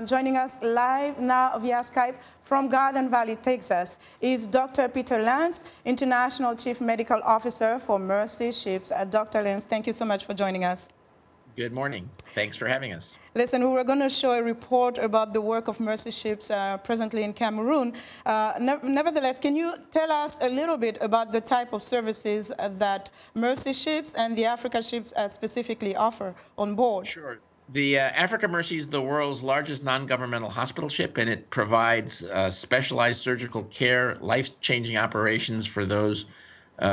Joining us live now via Skype from Garden Valley, Texas, is Dr. Peter Linz, International Chief Medical Officer for Mercy Ships. Dr. Linz, thank you so much for joining us. Good morning. Thanks for having us. Listen, we were going to show a report about the work of Mercy Ships presently in Cameroon. Nevertheless, can you tell us a little bit about the type of services that Mercy Ships and the Africa Ships specifically offer on board? Sure. The Africa Mercy is the world's largest non-governmental hospital ship, and it provides specialized surgical care, life-changing operations for those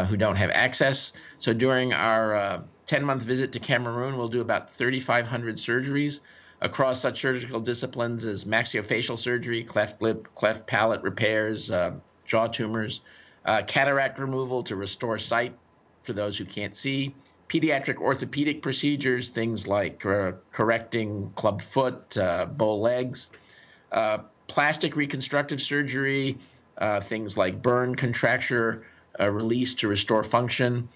who don't have access. So during our 10-month visit to Cameroon, we'll do about 3,500 surgeries across such surgical disciplines as maxillofacial surgery, cleft lip, cleft palate repairs, jaw tumors, cataract removal to restore sight for those who can't see, pediatric orthopedic procedures, things like correcting club foot, bow legs, plastic reconstructive surgery, things like burn contracture release to restore function,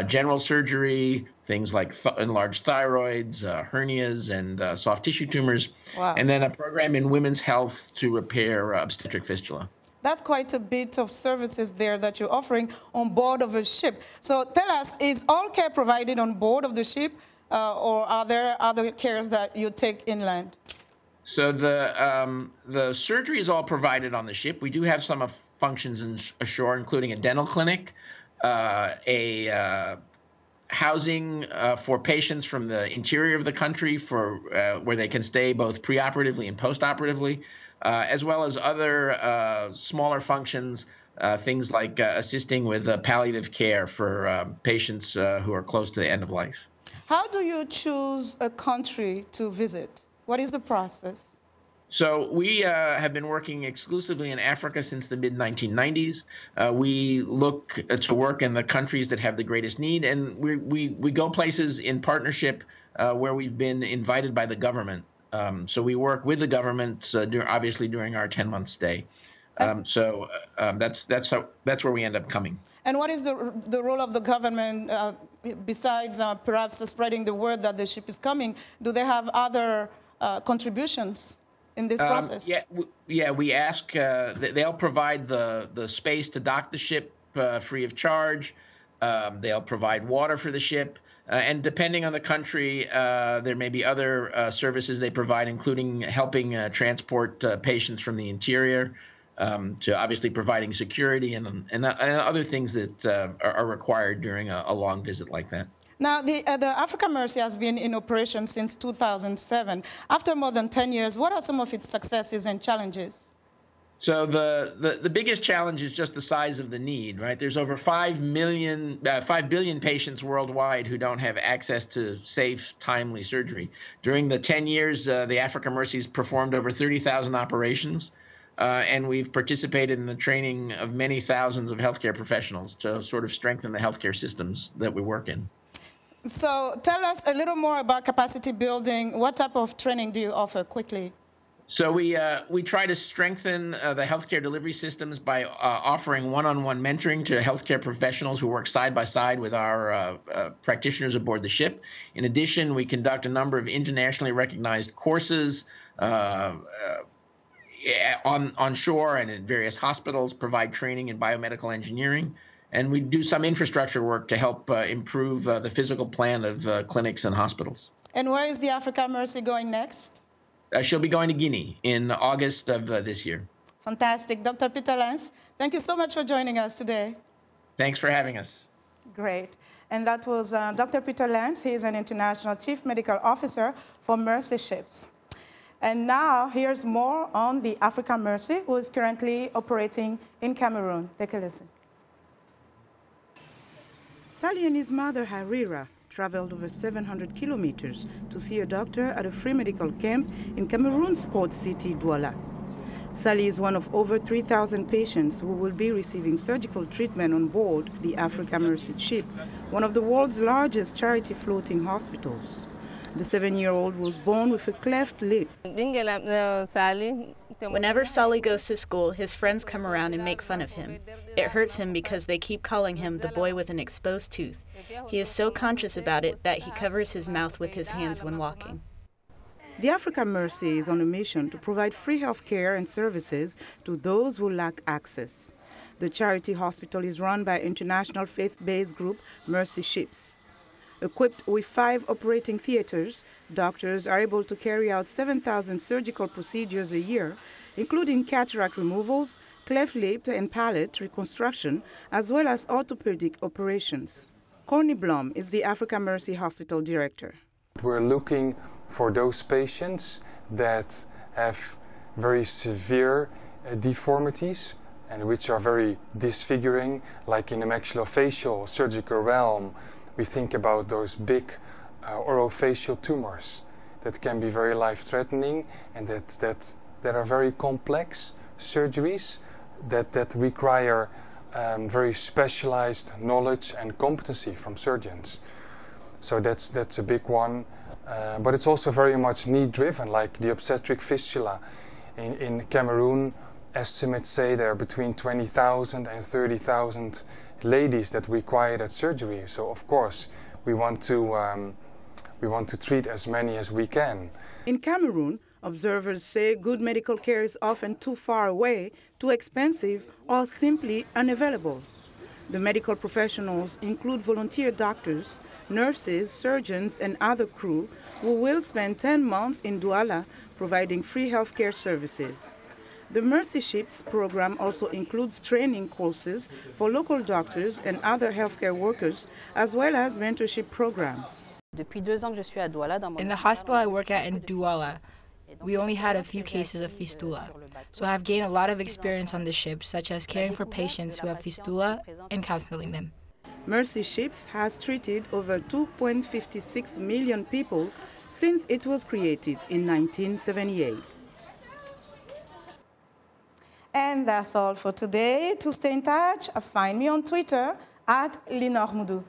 general surgery, things like enlarged thyroids, hernias, and soft tissue tumors, Wow. And then a program in women's health to repair obstetric fistula. That's quite a bit of services there that you're offering on board of a ship. So tell us, is all care provided on board of the ship, or are there other cares that you take inland? So the surgery is all provided on the ship. We do have some functions ashore, including a dental clinic, housing for patients from the interior of the country for where they can stay both preoperatively and postoperatively, as well as other smaller functions, things like assisting with palliative care for patients who are close to the end of life. How do you choose a country to visit? What is the process? So we have been working exclusively in Africa since the mid-1990s. We look to work in the countries that have the greatest need, and we go places in partnership where we've been invited by the government. So we work with the government, obviously during our 10-month stay. That's where we end up coming. And what is the role of the government besides perhaps spreading the word that the ship is coming? Do they have other contributions in this process? We ask, they'll provide the space to dock the ship free of charge. They'll provide water for the ship. And depending on the country, there may be other services they provide, including helping transport patients from the interior, to obviously providing security and other things that are required during a long visit like that. Now, the Africa Mercy has been in operation since 2007. After more than 10 years, what are some of its successes and challenges? So the biggest challenge is just the size of the need, right? There's over 5 billion patients worldwide who don't have access to safe, timely surgery. During the 10 years, the Africa Mercy's performed over 30,000 operations, and we've participated in the training of many thousands of healthcare professionals to sort of strengthen the healthcare systems that we work in. So tell us a little more about capacity building. What type of training do you offer quickly? So we try to strengthen the healthcare delivery systems by offering one-on-one mentoring to healthcare professionals who work side by side with our practitioners aboard the ship. In addition, we conduct a number of internationally recognized courses on shore and in various hospitals, provide training in biomedical engineering. And we do some infrastructure work to help improve the physical plan of clinics and hospitals. And where is the Africa Mercy going next? She'll be going to Guinea in August of this year. Fantastic. Dr. Peter Linz, thank you so much for joining us today. Thanks for having us. Great. And that was Dr. Peter Linz. He is an International Chief Medical Officer for Mercy Ships. And now here's more on the Africa Mercy, who is currently operating in Cameroon. Take a listen. Sally and his mother, Harira, traveled over 700 kilometers to see a doctor at a free medical camp in Cameroon's port city, Douala. Sally is one of over 3,000 patients who will be receiving surgical treatment on board the Africa Mercy ship, one of the world's largest charity floating hospitals. The 7-year-old was born with a cleft lip. Whenever Sally goes to school, his friends come around and make fun of him. It hurts him because they keep calling him the boy with an exposed tooth. He is so conscious about it that he covers his mouth with his hands when walking. The Africa Mercy is on a mission to provide free health care and services to those who lack access. The charity hospital is run by international faith-based group Mercy Ships. Equipped with 5 operating theaters, doctors are able to carry out 7,000 surgical procedures a year, including cataract removals, cleft lip and palate reconstruction, as well as orthopedic operations. Corny Blom is the Africa Mercy Hospital director. We're looking for those patients that have very severe deformities and which are very disfiguring, like in the maxillofacial surgical realm. We think about those big orofacial tumors that can be very life-threatening and that are very complex surgeries that require very specialized knowledge and competency from surgeons. So that's a big one, but it's also very much need-driven, like the obstetric fistula. In Cameroon, estimates say there are between 20,000 and 30,000 ladies that require that surgery. So of course we want to treat as many as we can. In Cameroon, observers say good medical care is often too far away, too expensive, or simply unavailable. The medical professionals include volunteer doctors, nurses, surgeons, and other crew who will spend 10 months in Douala providing free healthcare services. The Mercy Ships program also includes training courses for local doctors and other healthcare workers, as well as mentorship programs. In the hospital I work at in Douala, we only had a few cases of fistula. So I've gained a lot of experience on the ship, such as caring for patients who have fistula and counseling them. Mercy Ships has treated over 2.56 million people since it was created in 1978. And that's all for today. To stay in touch, find me on Twitter at Linord Moudou.